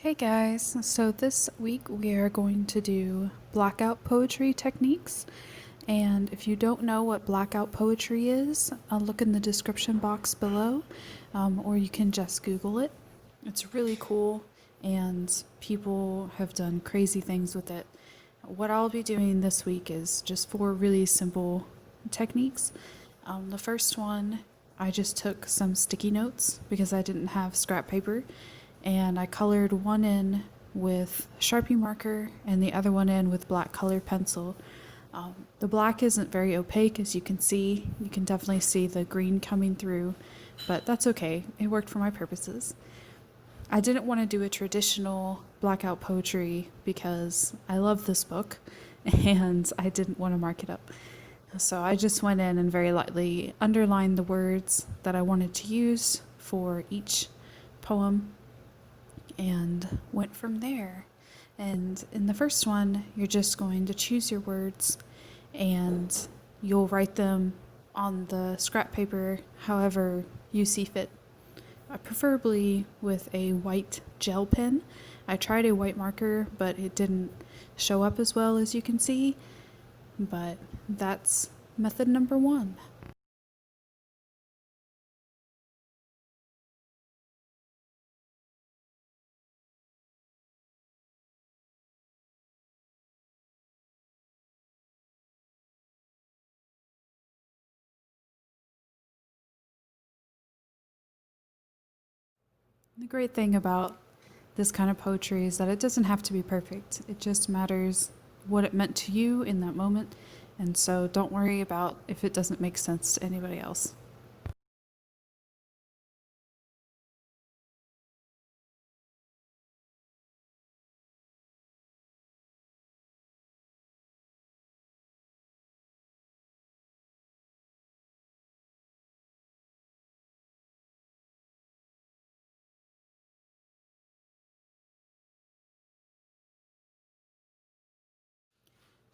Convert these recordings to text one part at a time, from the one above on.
Hey guys, so this week we are going to do blackout poetry techniques. And if you don't know what blackout poetry is, I'll look in the description box below, or you can just Google it. It's really cool and people have done crazy things with it. What I'll be doing this week is just 4 really simple techniques. The first one, I just took some sticky notes because I didn't have scrap paper, and I colored one in with Sharpie marker and the other one in with black colored pencil. The black isn't very opaque, as you can see. You can definitely see the green coming through, but that's okay. It worked for my purposes. I didn't want to do a traditional blackout poetry because I love this book and I didn't want to mark it up. So I just went in and very lightly underlined the words that I wanted to use for each poem and went from there. And in the first one, you're just going to choose your words and you'll write them on the scrap paper however you see fit. Preferably with a white gel pen. I tried a white marker, but it didn't show up as well, as you can see. But that's method number 1. The great thing about this kind of poetry is that it doesn't have to be perfect. It just matters what it meant to you in that moment. And so don't worry about if it doesn't make sense to anybody else.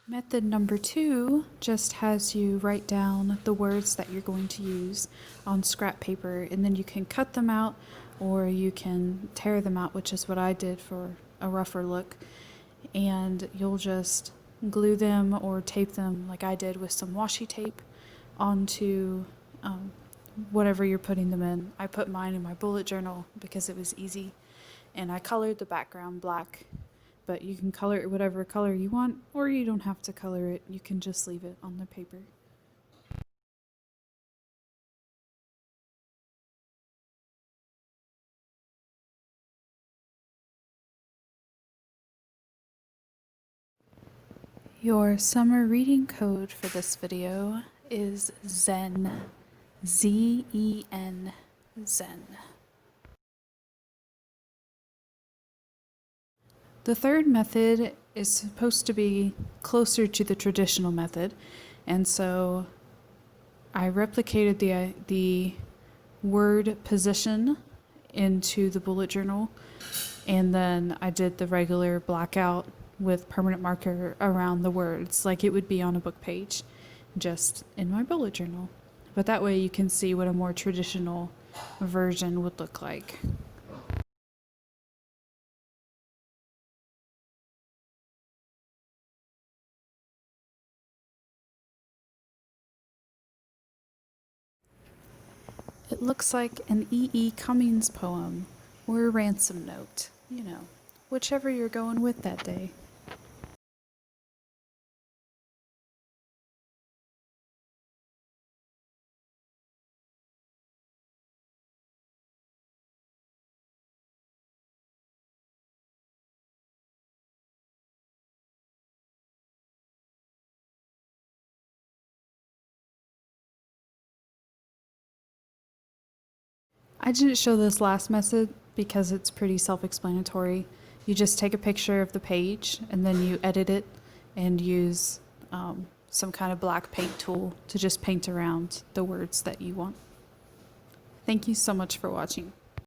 Method number 2 just has you write down the words that you're going to use on scrap paper, and then you can cut them out or you can tear them out, which is what I did for a rougher look. And you'll just glue them or tape them like I did with some washi tape onto whatever you're putting them in. I put mine in my bullet journal because it was easy, and I colored the background black. But you can color it whatever color you want, or you don't have to color it. You can just leave it on the paper. Your summer reading code for this video is Zen. Z-E-N, Zen. The third method is supposed to be closer to the traditional method, and so I replicated the word position into the bullet journal, and then I did the regular blackout with permanent marker around the words like it would be on a book page, just in my bullet journal. But that way you can see what a more traditional version would look like. It looks like an E.E. Cummings poem or a ransom note, whichever you're going with that day. I didn't show this last method because it's pretty self-explanatory. You just take a picture of the page and then you edit it and use some kind of black paint tool to just paint around the words that you want. Thank you so much for watching.